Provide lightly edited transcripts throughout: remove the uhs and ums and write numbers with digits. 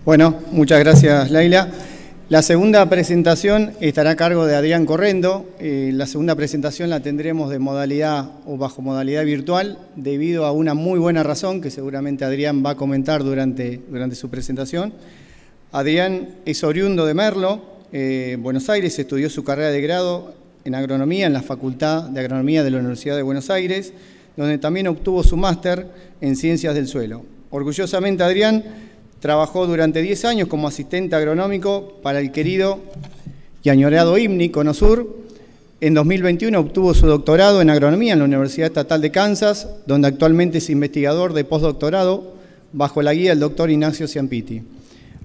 Bueno, muchas gracias, Laila. La segunda presentación estará a cargo de Adrián Correndo. La segunda presentación la tendremos de modalidad o bajo modalidad virtual debido a una muy buena razón que seguramente Adrián va a comentar durante su presentación. Adrián es oriundo de Merlo, Buenos Aires, estudió su carrera de grado en agronomía en la Facultad de Agronomía de la Universidad de Buenos Aires, donde también obtuvo su máster en Ciencias del Suelo. Orgullosamente, Adrián trabajó durante 10 años como asistente agronómico para el querido y añorado IMNI, Conosur. En 2021 obtuvo su doctorado en agronomía en la Universidad Estatal de Kansas, donde actualmente es investigador de postdoctorado bajo la guía del doctor Ignacio Ciampiti.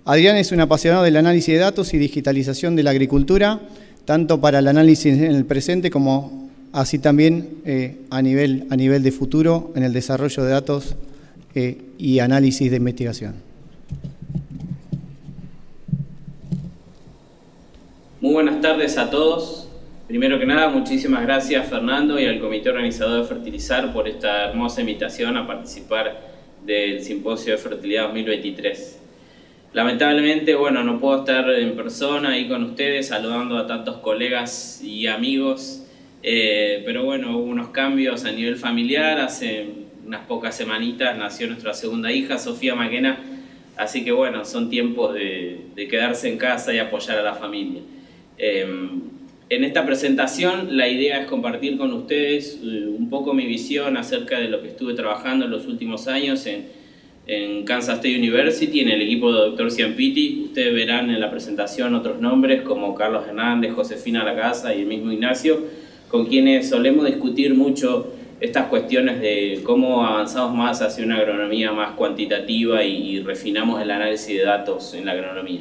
Adrián es un apasionado del análisis de datos y digitalización de la agricultura, tanto para el análisis en el presente como así también a nivel de futuro en el desarrollo de datos y análisis de investigación. Muy buenas tardes a todos. Primero que nada, muchísimas gracias Fernando y al comité organizador de Fertilizar por esta hermosa invitación a participar del Simposio de Fertilidad 2023. Lamentablemente, bueno, no puedo estar en persona ahí con ustedes saludando a tantos colegas y amigos, pero bueno, hubo unos cambios a nivel familiar. Hace unas pocas semanitas nació nuestra segunda hija, Sofía Maquena, así que bueno, son tiempos de quedarse en casa y apoyar a la familia. En esta presentación la idea es compartir con ustedes un poco mi visión acerca de lo que estuve trabajando en los últimos años en Kansas State University, en el equipo de Dr. Ciampiti. Ustedes verán en la presentación otros nombres como Carlos Hernández, Josefina Lacasa y el mismo Ignacio, con quienes solemos discutir mucho estas cuestiones de cómo avanzamos más hacia una agronomía más cuantitativa y refinamos el análisis de datos en la agronomía.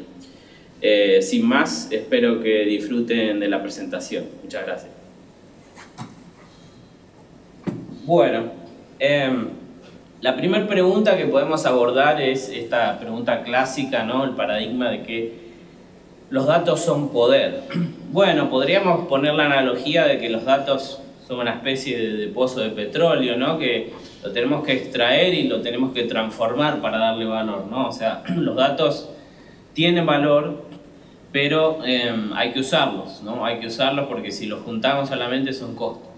Sin más, espero que disfruten de la presentación. Muchas gracias. Bueno, la primera pregunta que podemos abordar es esta pregunta clásica, ¿no? El paradigma de que los datos son poder. Bueno, podríamos poner la analogía de que los datos son una especie de pozo de petróleo, ¿no? Que lo tenemos que extraer y lo tenemos que transformar para darle valor, ¿no? O sea, los datos tienen valor, pero hay que usarlos, ¿no? Hay que usarlos porque si los juntamos solamente son costos.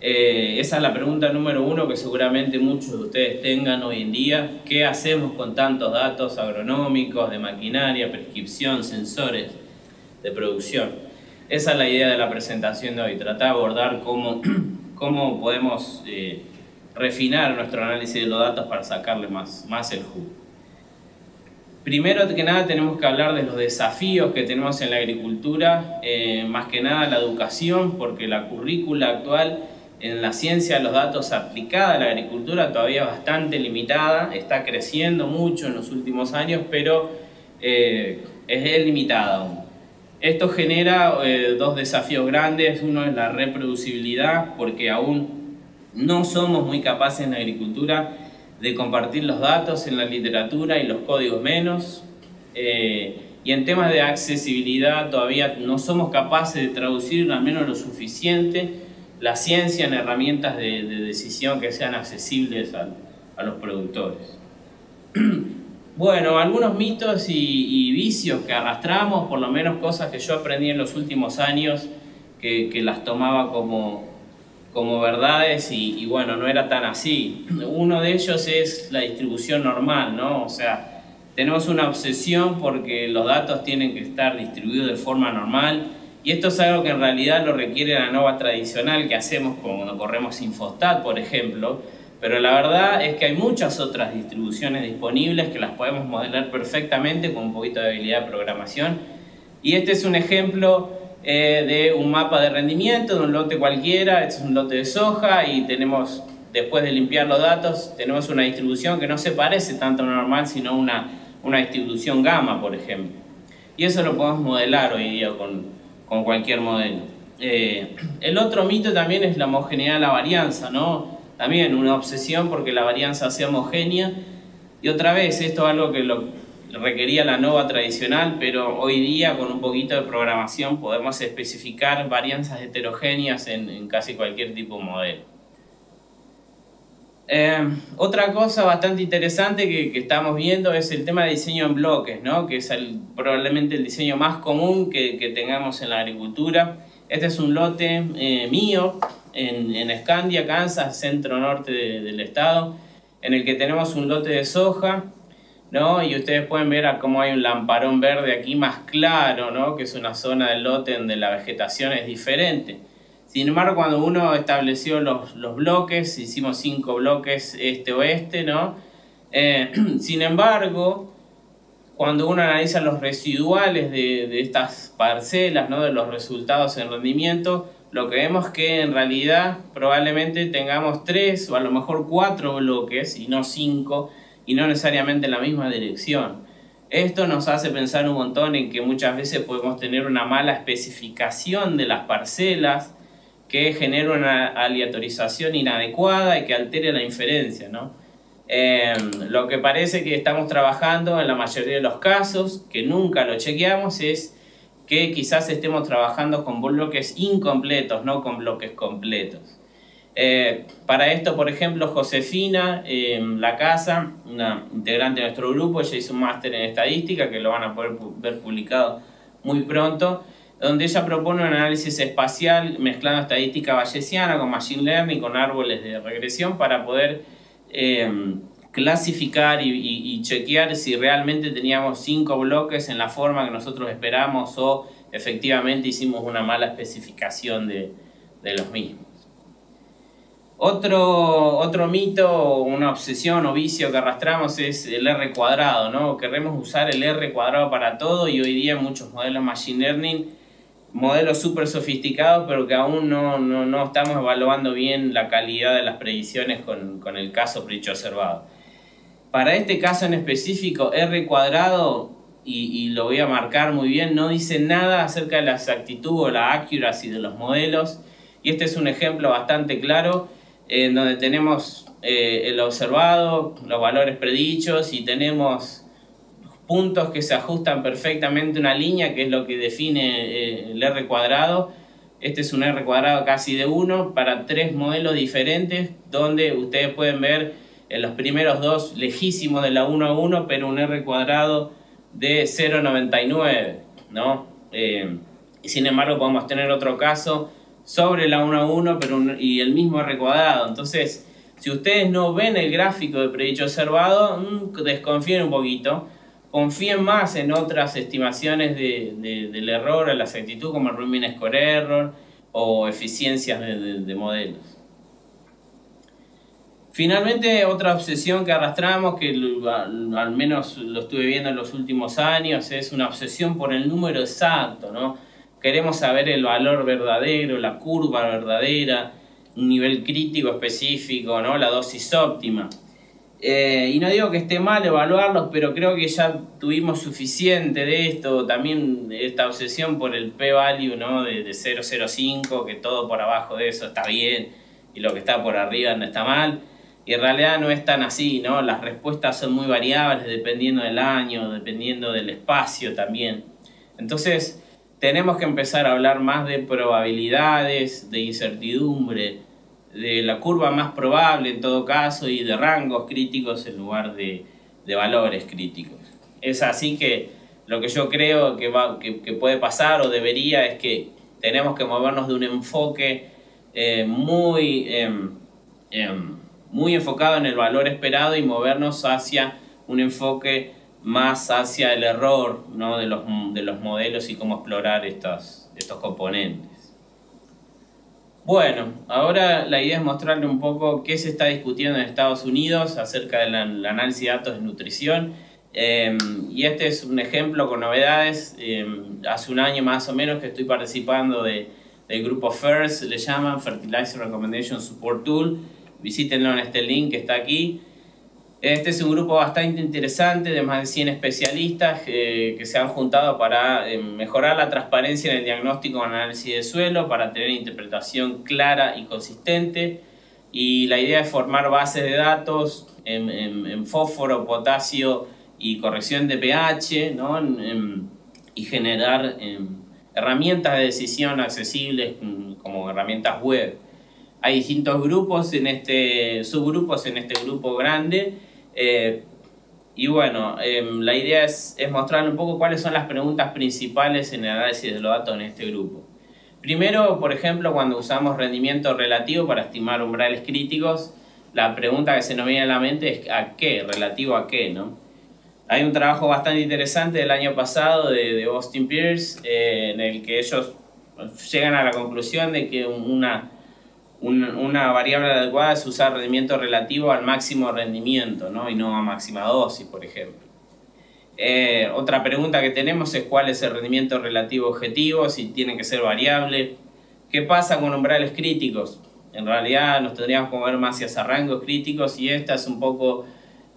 Esa es la pregunta número uno que seguramente muchos de ustedes tengan hoy en día. ¿Qué hacemos con tantos datos agronómicos, de maquinaria, prescripción, sensores de producción? Esa es la idea de la presentación de hoy, tratar de abordar cómo podemos refinar nuestro análisis de los datos para sacarle más el jugo. Primero que nada tenemos que hablar de los desafíos que tenemos en la agricultura, más que nada la educación, porque la currícula actual en la ciencia de los datos aplicada a la agricultura todavía es bastante limitada, está creciendo mucho en los últimos años, pero es limitada aún. Esto genera dos desafíos grandes. Uno es la reproducibilidad, porque aún no somos muy capaces en la agricultura de compartir los datos en la literatura y los códigos menos. Y en temas de accesibilidad todavía no somos capaces de traducir al menos lo suficiente la ciencia en herramientas de decisión que sean accesibles a los productores. Bueno, algunos mitos y vicios que arrastramos, por lo menos cosas que yo aprendí en los últimos años que las tomaba como verdades y bueno, no era tan así. Uno de ellos es la distribución normal, ¿no? O sea, tenemos una obsesión porque los datos tienen que estar distribuidos de forma normal y esto es algo que en realidad lo requiere la ANOVA tradicional que hacemos cuando corremos Infostat, por ejemplo, pero la verdad es que hay muchas otras distribuciones disponibles que las podemos modelar perfectamente con un poquito de habilidad de programación y este es un ejemplo de un mapa de rendimiento de un lote cualquiera. Este es un lote de soja y tenemos, después de limpiar los datos, tenemos una distribución que no se parece tanto a lo normal, sino una distribución gamma, por ejemplo. Y eso lo podemos modelar hoy día con cualquier modelo. El otro mito también es la homogeneidad de la varianza, ¿no? También una obsesión porque la varianza sea homogénea. Y otra vez, esto es algo que lo requería la ANOVA tradicional, pero hoy día con un poquito de programación podemos especificar varianzas heterogéneas en casi cualquier tipo de modelo. Otra cosa bastante interesante que estamos viendo es el tema de diseño en bloques, ¿no? Que es probablemente el diseño más común que tengamos en la agricultura. Este es un lote mío en Escandia, Kansas, centro-norte del estado, en el que tenemos un lote de soja, ¿no? Y ustedes pueden ver cómo hay un lamparón verde aquí más claro, ¿no? Que es una zona del lote donde la vegetación es diferente. Sin embargo, cuando uno estableció los bloques, hicimos 5 bloques este-oeste, ¿no? Sin embargo, cuando uno analiza los residuales de estas parcelas, ¿no? De los resultados en rendimiento, lo que vemos es que en realidad probablemente tengamos 3 o a lo mejor 4 bloques y no 5, y no necesariamente en la misma dirección. Esto nos hace pensar un montón en que muchas veces podemos tener una mala especificación de las parcelas, que genera una aleatorización inadecuada y que altere la inferencia, ¿no? Lo que parece que estamos trabajando en la mayoría de los casos, que nunca lo chequeamos, es que quizás estemos trabajando con bloques incompletos, no con bloques completos. Para esto, por ejemplo, Josefina La Casa, una integrante de nuestro grupo, ella hizo un máster en estadística que lo van a poder ver publicado muy pronto, donde ella propone un análisis espacial mezclando estadística bayesiana con machine learning, con árboles de regresión, para poder clasificar y chequear si realmente teníamos 5 bloques en la forma que nosotros esperamos o efectivamente hicimos una mala especificación de los mismos. Otro mito, una obsesión o vicio que arrastramos es el R cuadrado, ¿no? Queremos usar el R cuadrado para todo, y hoy día muchos modelos machine learning, modelos súper sofisticados, pero que aún no estamos evaluando bien la calidad de las predicciones con el caso predicho observado. Para este caso en específico, R cuadrado, y lo voy a marcar muy bien, no dice nada acerca de la exactitud o la accuracy de los modelos, y este es un ejemplo bastante claro en donde tenemos el observado, los valores predichos, y tenemos puntos que se ajustan perfectamente a una línea, que es lo que define el R cuadrado. Este es un R cuadrado casi de 1 para 3 modelos diferentes, donde ustedes pueden ver en los primeros 2 lejísimos de la 1 a 1, pero un R cuadrado de 0,99, ¿no? Sin embargo, podemos tener otro caso sobre la 1 a 1, y el mismo R cuadrado. Entonces, si ustedes no ven el gráfico de predicho observado, desconfíen un poquito. Confíen más en otras estimaciones del error, a la exactitud, como el Root Mean Square Error o eficiencias de modelos. Finalmente, otra obsesión que arrastramos, que al menos lo estuve viendo en los últimos años, es una obsesión por el número exacto, ¿no? Queremos saber el valor verdadero, la curva verdadera, un nivel crítico específico, ¿no? La dosis óptima. Y no digo que esté mal evaluarlos, pero creo que ya tuvimos suficiente de esto. También esta obsesión por el p-value, ¿no? de 0,05, que todo por abajo de eso está bien y lo que está por arriba no está mal. Y en realidad no es tan así, ¿no? Las respuestas son muy variables dependiendo del año, dependiendo del espacio también. Entonces tenemos que empezar a hablar más de probabilidades, de incertidumbre, de la curva más probable en todo caso, y de rangos críticos en lugar de valores críticos. Es así que lo que yo creo que puede pasar o debería es que tenemos que movernos de un enfoque muy enfocado en el valor esperado y movernos hacia un enfoque más hacia el error, ¿no? de los modelos y cómo explorar estos componentes. Bueno, ahora la idea es mostrarle un poco qué se está discutiendo en Estados Unidos acerca del análisis de datos de nutrición. Y este es un ejemplo con novedades. Hace un año más o menos que estoy participando del grupo FIRST, le llaman Fertilizer Recommendation Support Tool. Visítenlo en este link que está aquí. Este es un grupo bastante interesante de más de 100 especialistas que se han juntado para mejorar la transparencia en el diagnóstico y análisis de suelo, para tener interpretación clara y consistente. Y la idea es formar bases de datos en fósforo, potasio y corrección de pH, ¿no? Y generar herramientas de decisión accesibles como herramientas web. Hay distintos grupos subgrupos en este grupo grande. Y bueno, la idea es mostrarle un poco cuáles son las preguntas principales en el análisis de los datos en este grupo. Primero, por ejemplo, cuando usamos rendimiento relativo para estimar umbrales críticos, la pregunta que se nos viene a la mente es ¿a qué? ¿Relativo a qué? ¿No? Hay un trabajo bastante interesante del año pasado de Austin Peirce, en el que ellos llegan a la conclusión de que una variable adecuada es usar rendimiento relativo al máximo rendimiento, ¿no? Y no a máxima dosis, por ejemplo. Otra pregunta que tenemos es cuál es el rendimiento relativo objetivo, si tiene que ser variable. ¿Qué pasa con umbrales críticos? En realidad nos tendríamos que mover más hacia rangos críticos, y esta es un poco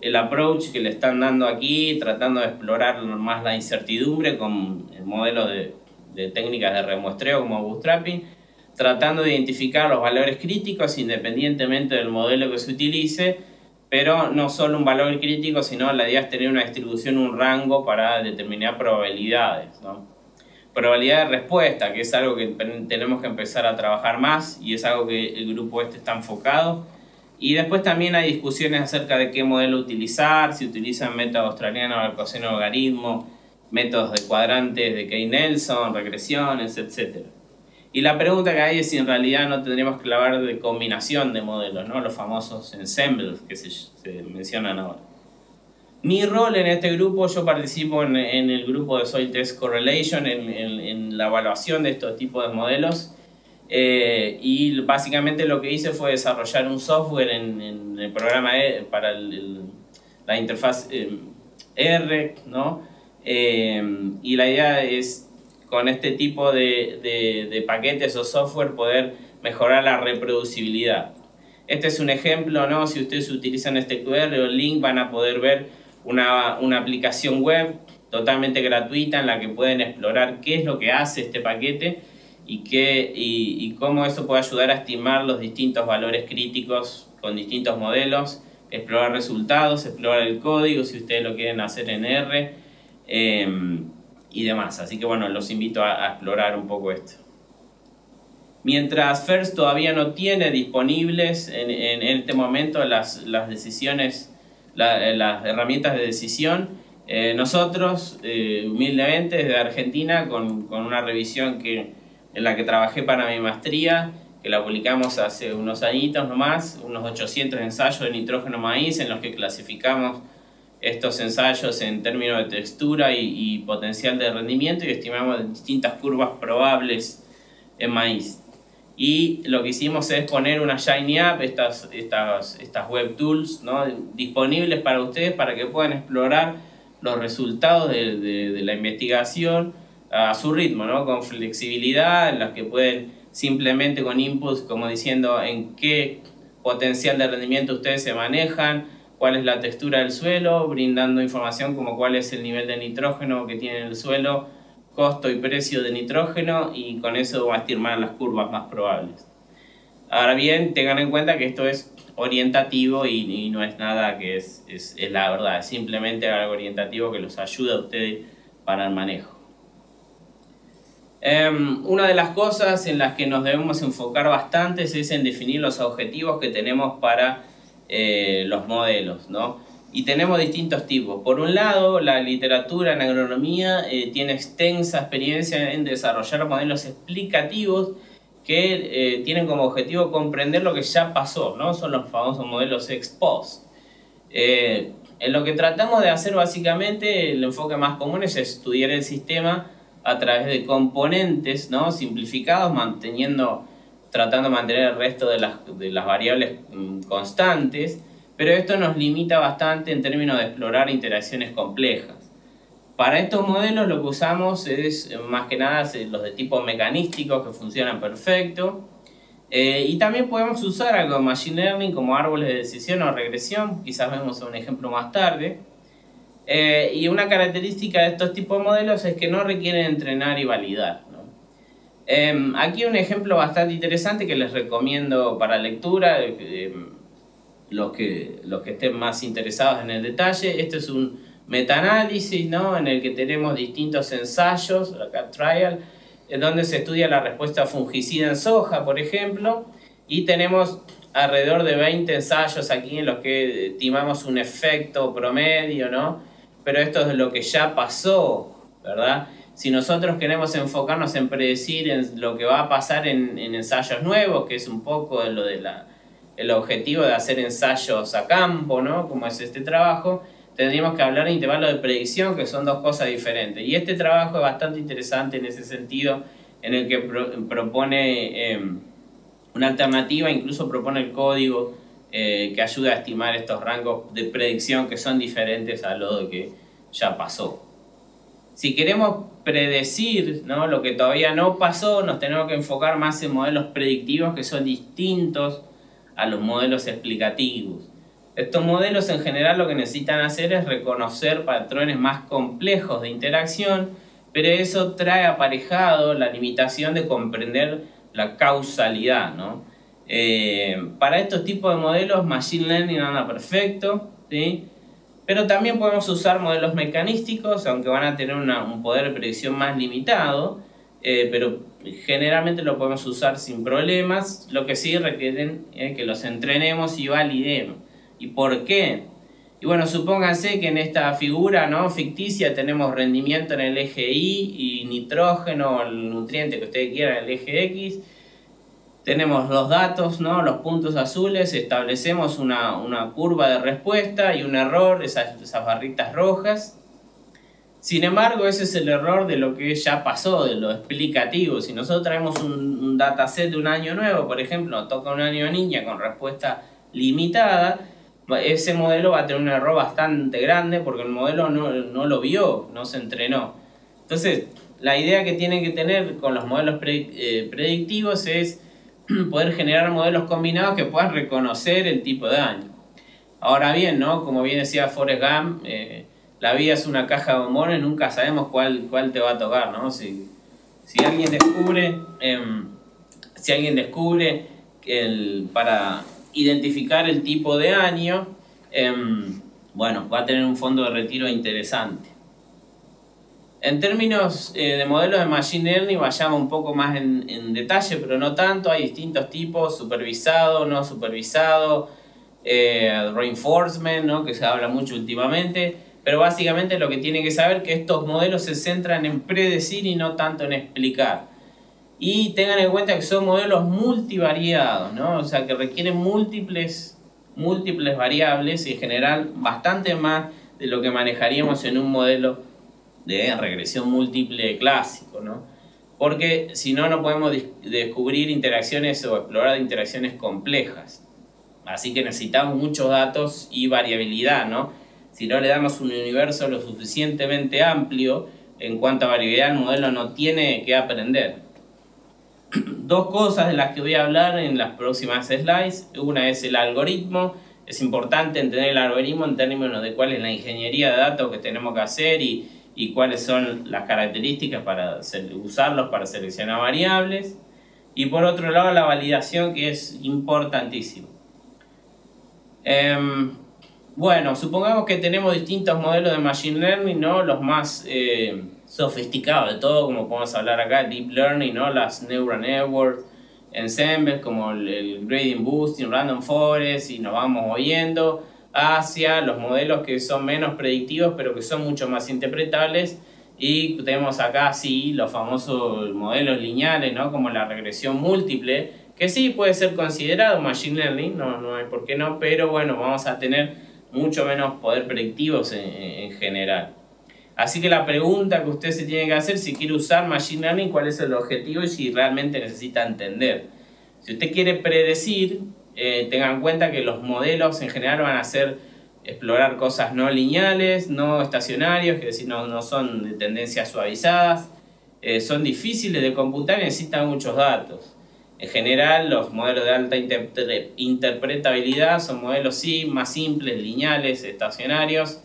el approach que le están dando aquí, tratando de explorar más la incertidumbre con el modelo de técnicas de remuestreo como bootstrapping, tratando de identificar los valores críticos independientemente del modelo que se utilice, pero no solo un valor crítico, sino la idea es tener una distribución, un rango para determinar probabilidades, ¿no? Probabilidad de respuesta, que es algo que tenemos que empezar a trabajar más, y es algo que el grupo está enfocado. Y después también hay discusiones acerca de qué modelo utilizar, si utilizan método australiano o el coseno logaritmo, métodos de cuadrantes de Kay-Nelson, regresiones, etc. Y la pregunta que hay es si en realidad no tendríamos que hablar de combinación de modelos, ¿no? Los famosos ensembles que se mencionan ahora. Mi rol en este grupo, yo participo en el grupo de Soil Test Correlation, en la evaluación de estos tipos de modelos. Y básicamente lo que hice fue desarrollar un software en el programa para la interfaz R, ¿no? Y la idea es, con este tipo de paquetes o software, poder mejorar la reproducibilidad. Este es un ejemplo, ¿no? Si ustedes utilizan este QR o link, van a poder ver una aplicación web totalmente gratuita en la que pueden explorar qué es lo que hace este paquete y cómo eso puede ayudar a estimar los distintos valores críticos con distintos modelos, explorar resultados, explorar el código si ustedes lo quieren hacer en R, y demás. Así que bueno, los invito a explorar un poco esto. Mientras FIRST todavía no tiene disponibles en este momento las decisiones, las herramientas de decisión, nosotros humildemente desde Argentina, con una revisión en la que trabajé para mi maestría, que la publicamos hace unos añitos nomás, unos 800 ensayos de nitrógeno maíz, en los que clasificamos estos ensayos en términos de textura y potencial de rendimiento, y estimamos distintas curvas probables en maíz. Y lo que hicimos es poner una Shiny App, estas web tools, ¿no? Disponibles para ustedes, para que puedan explorar los resultados de la investigación a su ritmo, ¿no? Con flexibilidad, en las que pueden simplemente con inputs como diciendo en qué potencial de rendimiento ustedes se manejan, cuál es la textura del suelo, brindando información como cuál es el nivel de nitrógeno que tiene el suelo, costo y precio de nitrógeno, y con eso va a estimar las curvas más probables. Ahora bien, tengan en cuenta que esto es orientativo y no es nada que es la verdad, es simplemente algo orientativo que los ayuda a ustedes para el manejo. Una de las cosas en las que nos debemos enfocar bastante es en definir los objetivos que tenemos para los modelos, ¿no? Y tenemos distintos tipos. Por un lado, la literatura en agronomía tiene extensa experiencia en desarrollar modelos explicativos que tienen como objetivo comprender lo que ya pasó, ¿no? Son los famosos modelos ex post. En lo que tratamos de hacer básicamente, el enfoque más común es estudiar el sistema a través de componentes, ¿no? Simplificados, tratando de mantener el resto de las variables constantes, pero esto nos limita bastante en términos de explorar interacciones complejas. Para estos modelos lo que usamos es más que nada los de tipo mecanístico, que funcionan perfecto, y también podemos usar algo de Machine Learning como árboles de decisión o regresión, quizás vemos un ejemplo más tarde. Y una característica de estos tipos de modelos es que no requieren entrenar y validar, ¿no? Aquí un ejemplo bastante interesante que les recomiendo para lectura, los que estén más interesados en el detalle. Este es un metaanálisis, ¿no? En el que tenemos distintos ensayos, acá trial, en donde se estudia la respuesta fungicida en soja, por ejemplo, y tenemos alrededor de 20 ensayos aquí en los que estimamos un efecto promedio, ¿no? Pero esto es lo que ya pasó, ¿verdad? Si nosotros queremos enfocarnos en predecir en lo que va a pasar en ensayos nuevos, que es un poco de lo de el objetivo de hacer ensayos a campo, ¿no? Como es este trabajo, tendríamos que hablar de intervalos de predicción, que son dos cosas diferentes. Y este trabajo es bastante interesante en ese sentido, en el que propone una alternativa, incluso propone el código que ayuda a estimar estos rangos de predicción que son diferentes a lo que ya pasó. Si queremos predecir, ¿no?, lo que todavía no pasó, nos tenemos que enfocar más en modelos predictivos que son distintos a los modelos explicativos. Estos modelos en general lo que necesitan hacer es reconocer patrones más complejos de interacción, pero eso trae aparejado la limitación de comprender la causalidad, ¿no? Para estos tipos de modelos, Machine Learning anda perfecto, ¿sí? Pero también podemos usar modelos mecanísticos, aunque van a tener un poder de predicción más limitado, pero generalmente lo podemos usar sin problemas. Lo que sí requieren es que los entrenemos y validemos. ¿Y por qué? Y bueno, supónganse que en esta figura, ¿no?, ficticia tenemos rendimiento en el eje Y y nitrógeno, el nutriente que ustedes quieran, en el eje X. Tenemos los datos, ¿no?, los puntos azules, establecemos una curva de respuesta y un error, esas barritas rojas. Sin embargo, ese es el error de lo que ya pasó, de lo explicativo. Si nosotros traemos un dataset de un año nuevo, por ejemplo, nos toca un año niña con respuesta limitada, ese modelo va a tener un error bastante grande porque el modelo no lo vio, no se entrenó. Entonces, la idea que tienen que tener con los modelos predictivos es poder generar modelos combinados que puedan reconocer el tipo de daño. Ahora bien, ¿no?, como bien decía Forrest Gump, la vida es una caja de bombones, nunca sabemos cuál te va a tocar, ¿no? Si alguien descubre para identificar el tipo de daño, bueno, va a tener un fondo de retiro interesante. En términos de modelos de Machine Learning, vayamos un poco más en detalle, pero no tanto. Hay distintos tipos: supervisado, no supervisado, reinforcement, ¿no?, que se habla mucho últimamente. Pero básicamente lo que tienen que saber es que estos modelos se centran en predecir y no tanto en explicar. Y tengan en cuenta que son modelos multivariados, ¿no? O sea, que requieren múltiples variables y en general bastante más de lo que manejaríamos en un modelo de regresión múltiple clásico, ¿no? Porque si no, no podemos descubrir interacciones o explorar interacciones complejas. Así que necesitamos muchos datos y variabilidad, ¿no? Si no le damos un universo lo suficientemente amplio en cuanto a variabilidad, el modelo no tiene que aprender. Dos cosas de las que voy a hablar en las próximas slides. Una es el algoritmo. Es importante entender el algoritmo en términos de cuál es la ingeniería de datos que tenemos que hacer y cuáles son las características para usarlos para seleccionar variables. Y por otro lado, la validación, que es importantísimo. Bueno, supongamos que tenemos distintos modelos de Machine Learning, ¿no? Los más sofisticados de todo, como podemos hablar acá, Deep Learning, ¿no?, las Neural Networks, Ensembles, como el Gradient Boosting, Random Forest, y nos vamos moviendo hacia los modelos que son menos predictivos, pero que son mucho más interpretables. Y tenemos acá, sí, los famosos modelos lineales, ¿no?, como la regresión múltiple, que sí puede ser considerado Machine Learning, no hay por qué no, pero bueno, vamos a tener mucho menos poder predictivos en general. Así que la pregunta que usted se tiene que hacer, si quiere usar Machine Learning, cuál es el objetivo y si realmente necesita entender. Si usted quiere predecir, tengan en cuenta que los modelos en general van a explorar cosas no lineales, no estacionarios, que es decir, no son de tendencias suavizadas, son difíciles de computar y necesitan muchos datos. En general, los modelos de alta interpretabilidad son modelos sí más simples, lineales, estacionarios,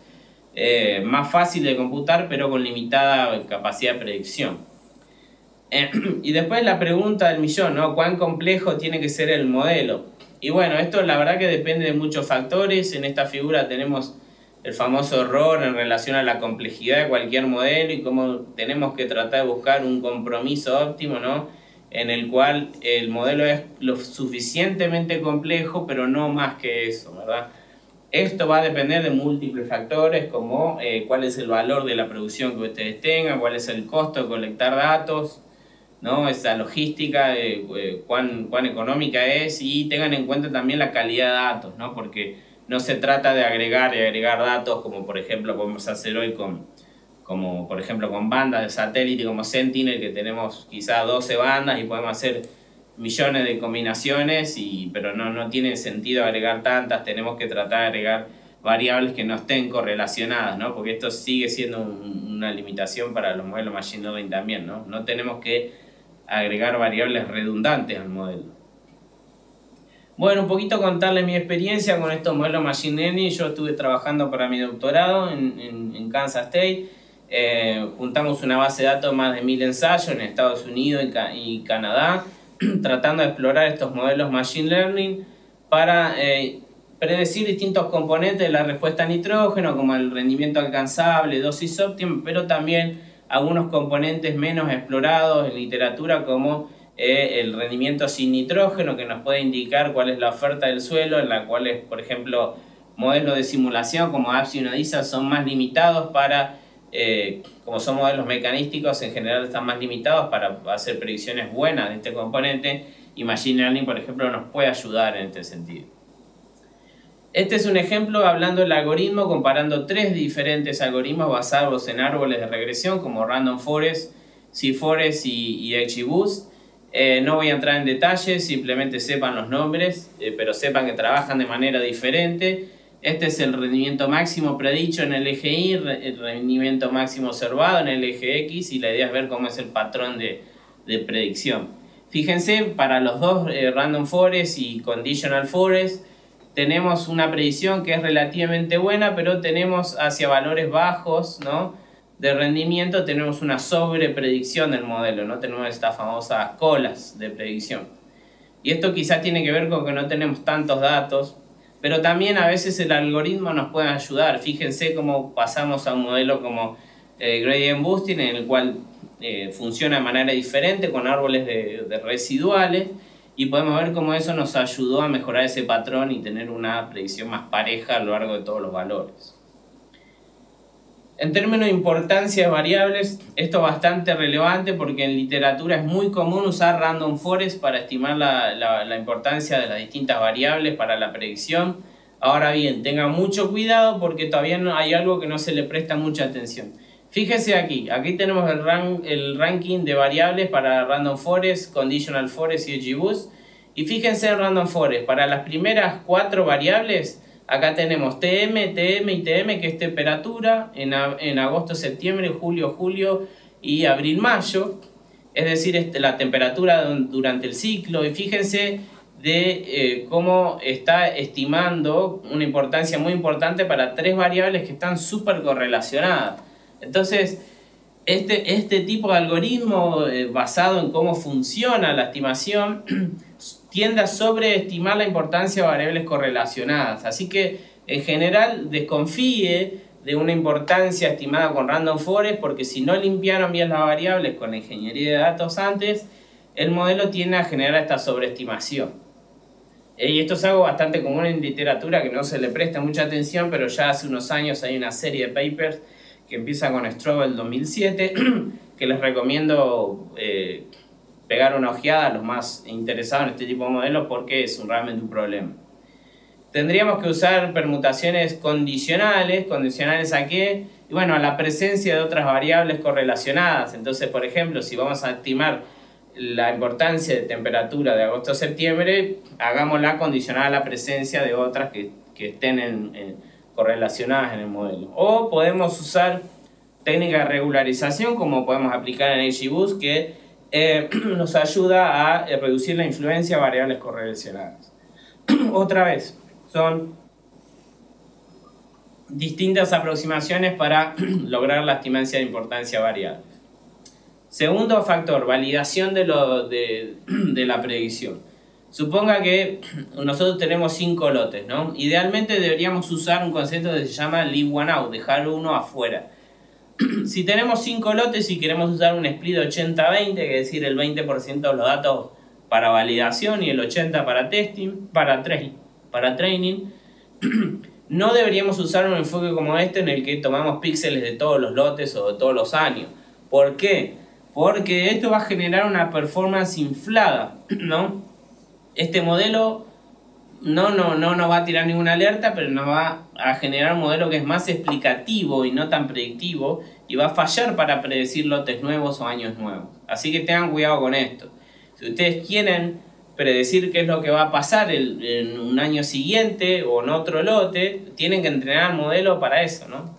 más fácil de computar, pero con limitada capacidad de predicción. Y después la pregunta del millón, ¿no? ¿Cuán complejo tiene que ser el modelo? Y bueno, esto la verdad que depende de muchos factores. En esta figura tenemos el famoso error en relación a la complejidad de cualquier modelo y cómo tenemos que tratar de buscar un compromiso óptimo, ¿no?, en el cual el modelo es lo suficientemente complejo, pero no más que eso, ¿verdad? Esto va a depender de múltiples factores, como cuál es el valor de la producción que ustedes tengan, cuál es el costo de colectar datos, ¿no? Esa logística, cuán económica es, y tengan en cuenta también la calidad de datos, ¿no? Porque no se trata de agregar y agregar datos, como por ejemplo podemos hacer hoy como por ejemplo con bandas de satélite como Sentinel, que tenemos quizás 12 bandas y podemos hacer millones de combinaciones, pero no tiene sentido agregar tantas. Tenemos que tratar de agregar variables que no estén correlacionadas, ¿no? Porque esto sigue siendo una limitación para los modelos Machine Learning también, ¿no? No tenemos que agregar variables redundantes al modelo. Bueno, un poquito contarles mi experiencia con estos modelos Machine Learning. Yo estuve trabajando para mi doctorado en Kansas State. Juntamos una base de datos de más de 1000 ensayos en Estados Unidos y Canadá, tratando de explorar estos modelos Machine Learning para predecir distintos componentes de la respuesta a nitrógeno, como el rendimiento alcanzable, dosis óptima, pero también algunos componentes menos explorados en literatura, como el rendimiento sin nitrógeno, que nos puede indicar cuál es la oferta del suelo, en la cual, por ejemplo, modelos de simulación como APSI y NODISA son más limitados para... como son modelos mecanísticos, en general están más limitados para hacer predicciones buenas de este componente, y Machine Learning, por ejemplo, nos puede ayudar en este sentido. Este es un ejemplo hablando del algoritmo, comparando tres diferentes algoritmos basados en árboles de regresión como Random Forest, C-Forest y XGBoost. No voy a entrar en detalles, simplemente sepan los nombres, pero sepan que trabajan de manera diferente. Este es el rendimiento máximo predicho en el eje Y, el rendimiento máximo observado en el eje X, y la idea es ver cómo es el patrón de predicción. Fíjense, para los dos, Random Forest y Conditional Forest, tenemos una predicción que es relativamente buena, pero tenemos hacia valores bajos, ¿no?, de rendimiento, tenemos una sobrepredicción del modelo, ¿no? Tenemos estas famosas colas de predicción. Y esto quizás tiene que ver con que no tenemos tantos datos, pero también a veces el algoritmo nos puede ayudar. Fíjense cómo pasamos a un modelo como Gradient Boosting, en el cual funciona de manera diferente con árboles de residuales, y podemos ver cómo eso nos ayudó a mejorar ese patrón y tener una predicción más pareja a lo largo de todos los valores. En términos de importancia de variables, esto es bastante relevante porque en literatura es muy común usar Random Forest para estimar la importancia de las distintas variables para la predicción. Ahora bien, tengan mucho cuidado porque todavía hay algo que no se le presta mucha atención. Fíjense aquí tenemos el ranking de variables para Random Forest, Conditional Forest y XGBoost. Y fíjense en Random Forest, para las primeras 4 variables, acá tenemos TM, TM y TM, que es temperatura, en agosto, septiembre, julio y abril, mayo. Es decir, la temperatura durante el ciclo. Y fíjense cómo está estimando una importancia muy importante para 3 variables que están súper correlacionadas. Entonces, este tipo de algoritmo basado en cómo funciona la estimación tiende a sobreestimar la importancia de variables correlacionadas. Así que, en general, desconfíe de una importancia estimada con Random Forest, porque si no limpiaron bien las variables con la ingeniería de datos antes, el modelo tiende a generar esta sobreestimación. Y esto es algo bastante común en literatura que no se le presta mucha atención, pero ya hace unos años hay una serie de papers que empieza con Strobe del 2007, que les recomiendo pegar una ojeada a los más interesados en este tipo de modelos porque es realmente un problema. Tendríamos que usar permutaciones condicionales. ¿Condicionales a qué? Y bueno, a la presencia de otras variables correlacionadas. Entonces, por ejemplo, si vamos a estimar la importancia de temperatura de agosto a septiembre, hagámosla condicional a la presencia de otras que estén correlacionadas en el modelo. O podemos usar técnicas de regularización, como podemos aplicar en XGBoost, que nos ayuda a reducir la influencia de variables correlacionadas. Otra vez, son distintas aproximaciones para lograr la estimación de importancia variable. Segundo factor, validación de la predicción. Suponga que nosotros tenemos 5 lotes, ¿no? Idealmente deberíamos usar un concepto que se llama leave one out, dejar uno afuera. Si tenemos 5 lotes y queremos usar un split 80-20, que es decir, el 20% de los datos para validación y el 80% para testing, para training, no deberíamos usar un enfoque como este en el que tomamos píxeles de todos los lotes o de todos los años. ¿Por qué? Porque esto va a generar una performance inflada, ¿no? Este modelo no nos va a tirar ninguna alerta, pero nos va a generar un modelo que es más explicativo y no tan predictivo, y va a fallar para predecir lotes nuevos o años nuevos. Así que tengan cuidado con esto. Si ustedes quieren predecir qué es lo que va a pasar en un año siguiente o en otro lote, tienen que entrenar el modelo para eso, ¿no?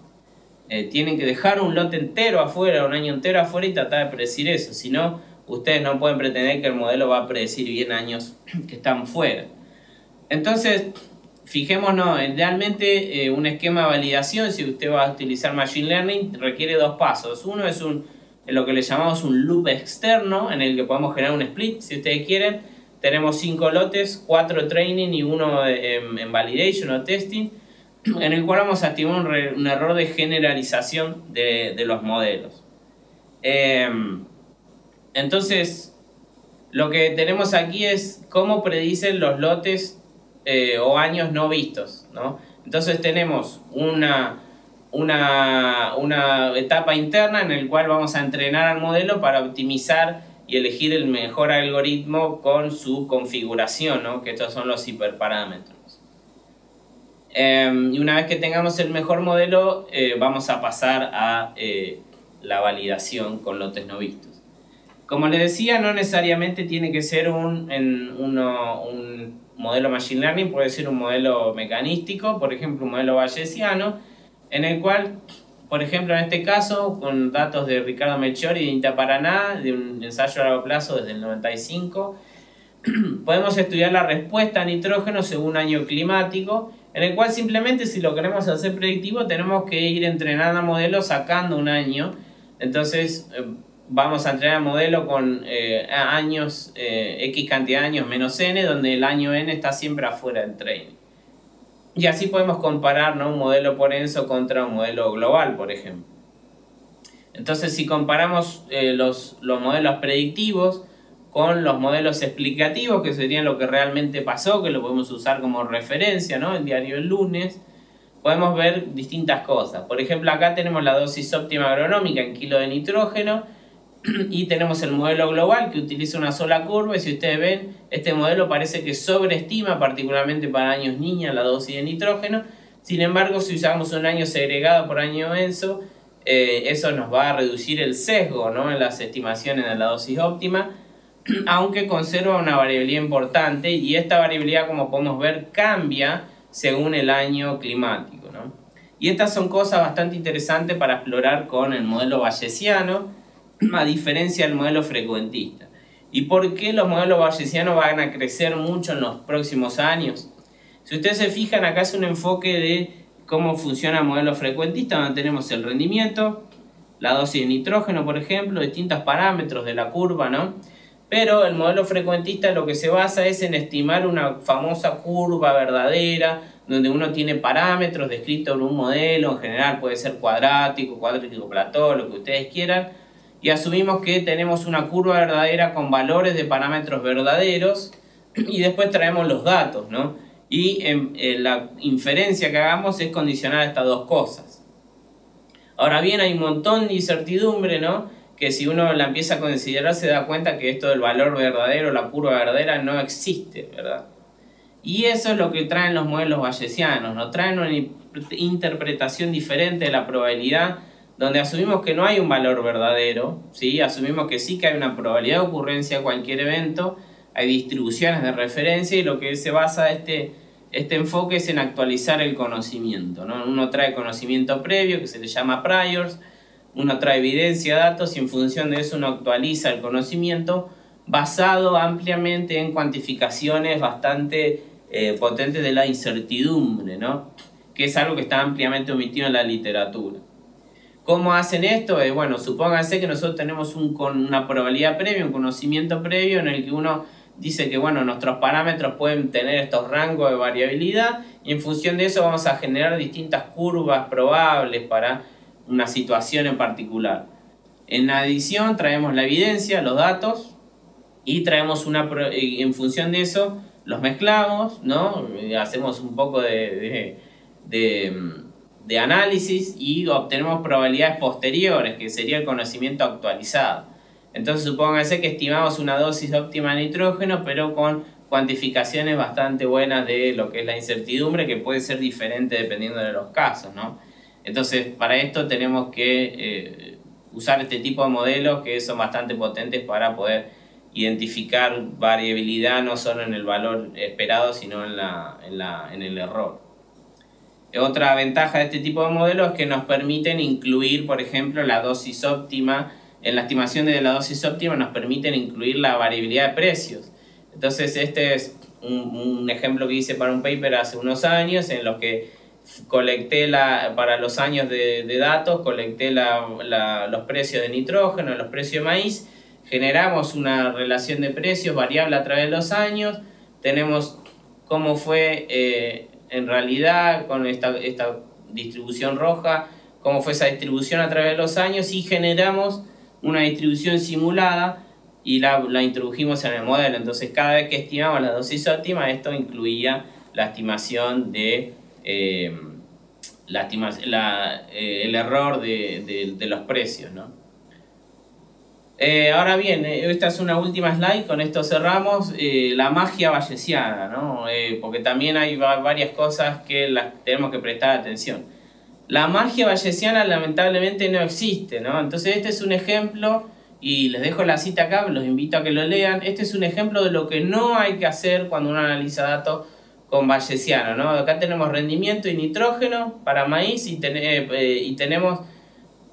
Tienen que dejar un lote entero afuera, un año entero afuera, y tratar de predecir eso. Si no, ustedes no pueden pretender que el modelo va a predecir bien años que están fuera. Entonces, fijémonos, realmente un esquema de validación, si usted va a utilizar Machine Learning, requiere dos pasos. Uno es lo que le llamamos un loop externo, en el que podemos generar un split, si ustedes quieren. Tenemos 5 lotes, 4 training y 1 en validation o testing, en el cual vamos a activar un error de generalización de los modelos. Entonces, lo que tenemos aquí es cómo predicen los lotes o años no vistos, ¿no? Entonces tenemos una etapa interna en la cual vamos a entrenar al modelo para optimizar y elegir el mejor algoritmo con su configuración, ¿no? Que estos son los hiperparámetros. Y una vez que tengamos el mejor modelo, vamos a pasar a la validación con lotes no vistos. Como les decía, no necesariamente tiene que ser un modelo Machine Learning, puede ser un modelo mecanístico, por ejemplo un modelo bayesiano, en el cual, por ejemplo en este caso, con datos de Ricardo Melchior y de Inta Paraná, de un ensayo a largo plazo desde el 95, podemos estudiar la respuesta a nitrógeno según año climático, en el cual simplemente, si lo queremos hacer predictivo, tenemos que ir entrenando al modelo sacando un año. Entonces vamos a entrenar el modelo con años, X cantidad de años menos N, donde el año N está siempre afuera del training. Y así podemos comparar, ¿no?, un modelo por ENSO contra un modelo global, por ejemplo. Entonces, si comparamos los modelos predictivos con los modelos explicativos, que serían lo que realmente pasó, que lo podemos usar como referencia, ¿no?, el diario El Lunes, podemos ver distintas cosas. Por ejemplo, acá tenemos la dosis óptima agronómica en kilo de nitrógeno, y tenemos el modelo global que utiliza una sola curva, y si ustedes ven, este modelo parece que sobreestima particularmente para años niña la dosis de nitrógeno. Sin embargo, si usamos un año segregado por año ENSO, eso nos va a reducir el sesgo, ¿no?, en las estimaciones de la dosis óptima, aunque conserva una variabilidad importante, y esta variabilidad, como podemos ver, cambia según el año climático, ¿no? Y estas son cosas bastante interesantes para explorar con el modelo bayesiano, a diferencia del modelo frecuentista. ¿Y por qué los modelos bayesianos van a crecer mucho en los próximos años? Si ustedes se fijan, acá es un enfoque de cómo funciona el modelo frecuentista, donde tenemos el rendimiento, la dosis de nitrógeno, por ejemplo, distintos parámetros de la curva, ¿no? Pero el modelo frecuentista lo que se basa es en estimar una famosa curva verdadera, donde uno tiene parámetros descritos en un modelo, en general puede ser cuadrático plató, lo que ustedes quieran, y asumimos que tenemos una curva verdadera con valores de parámetros verdaderos, y después traemos los datos, ¿no? Y la inferencia que hagamos es condicionar estas dos cosas. Ahora bien, hay un montón de incertidumbre, ¿no?, que si uno la empieza a considerar se da cuenta que esto del valor verdadero, la curva verdadera, no existe, ¿verdad? Y eso es lo que traen los modelos bayesianos, ¿no? Traen una interpretación diferente de la probabilidad, donde asumimos que no hay un valor verdadero, ¿sí? Asumimos que sí que hay una probabilidad de ocurrencia de cualquier evento, hay distribuciones de referencia, y lo que se basa este enfoque es en actualizar el conocimiento, ¿no? Uno trae conocimiento previo, que se le llama priors, uno trae evidencia, datos, y en función de eso uno actualiza el conocimiento basado ampliamente en cuantificaciones bastante potentes de la incertidumbre, ¿no?, que es algo que está ampliamente omitido en la literatura. ¿Cómo hacen esto? Bueno, supónganse que nosotros tenemos una probabilidad previa, un conocimiento previo, en el que uno dice que, bueno, nuestros parámetros pueden tener estos rangos de variabilidad, y en función de eso vamos a generar distintas curvas probables para una situación en particular. En adición traemos la evidencia, los datos, y traemos en función de eso los mezclamos, ¿no? Hacemos un poco de análisis y obtenemos probabilidades posteriores, que sería el conocimiento actualizado. Entonces supóngase que estimamos una dosis óptima de nitrógeno, pero con cuantificaciones bastante buenas de lo que es la incertidumbre, que puede ser diferente dependiendo de los casos, ¿no? Entonces, para esto tenemos que usar este tipo de modelos que son bastante potentes para poder identificar variabilidad no solo en el valor esperado, sino en el error. Otra ventaja de este tipo de modelos es que nos permiten incluir, por ejemplo, la dosis óptima. En la estimación de la dosis óptima nos permiten incluir la variabilidad de precios. Entonces este es un ejemplo que hice para un paper hace unos años, en los que colecté para los años de datos, colecté los precios de nitrógeno, los precios de maíz, generamos una relación de precios variable a través de los años, tenemos cómo fue en realidad con esta distribución roja, cómo fue esa distribución a través de los años, y generamos una distribución simulada y la introdujimos en el modelo. Entonces cada vez que estimamos la dosis óptima, esto incluía la estimación de el error de los precios, ¿no? Ahora bien, esta es una última slide, con esto cerramos. La magia bayesiana, ¿no? Porque también hay varias cosas que las tenemos que prestar atención. La magia bayesiana lamentablemente no existe, ¿no? Entonces este es un ejemplo, y les dejo la cita acá, los invito a que lo lean. Este es un ejemplo de lo que no hay que hacer cuando uno analiza datos con bayesiano, ¿no? Acá tenemos rendimiento y nitrógeno para maíz, y tenemos,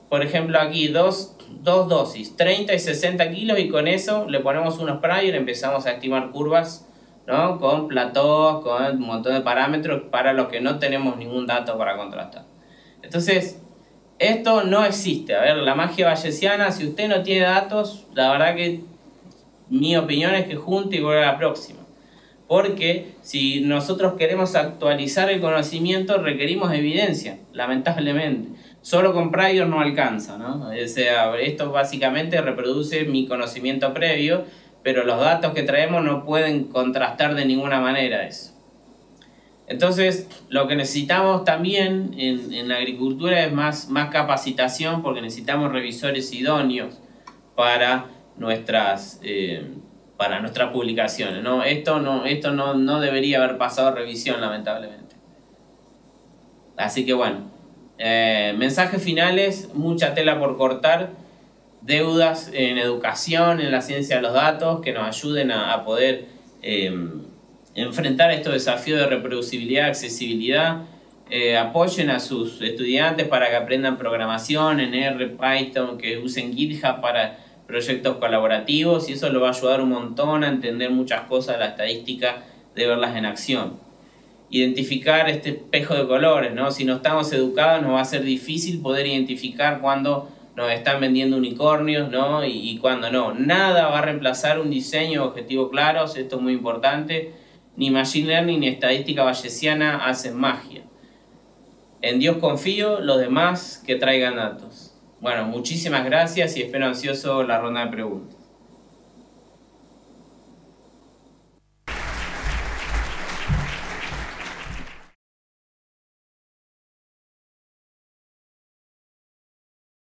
por ejemplo, aquí dos dosis, 30 y 60 kilos, y con eso le ponemos unos prior y empezamos a estimar curvas, ¿no? Con platós, con un montón de parámetros para los que no tenemos ningún dato para contrastar. Entonces, esto no existe. A ver, la magia bayesiana, si usted no tiene datos, la verdad que mi opinión es que junte y vuelva a la próxima. Porque si nosotros queremos actualizar el conocimiento, requerimos evidencia, lamentablemente. Solo con prior no alcanza, ¿no? O sea, esto básicamente reproduce mi conocimiento previo, pero los datos que traemos no pueden contrastar de ninguna manera eso. Entonces, lo que necesitamos también en la agricultura es más capacitación, porque necesitamos revisores idóneos para nuestras publicaciones, ¿no? Esto no debería haber pasado revisión, lamentablemente. Así que bueno, mensajes finales: mucha tela por cortar, deudas en educación, en la ciencia de los datos, que nos ayuden a poder enfrentar estos desafíos de reproducibilidad, accesibilidad. Apoyen a sus estudiantes para que aprendan programación en R, Python, que usen GitHub para proyectos colaborativos, y eso lo va a ayudar un montón a entender muchas cosas de la estadística, de verlas en acción. Identificar este espejo de colores, ¿no? Si no estamos educados, nos va a ser difícil poder identificar cuando nos están vendiendo unicornios, ¿no? y cuando no. Nada va a reemplazar un diseño de objetivos claros, esto es muy importante. Ni Machine Learning ni estadística bayesiana hacen magia. En Dios confío, los demás que traigan datos. Bueno, muchísimas gracias y espero ansioso la ronda de preguntas.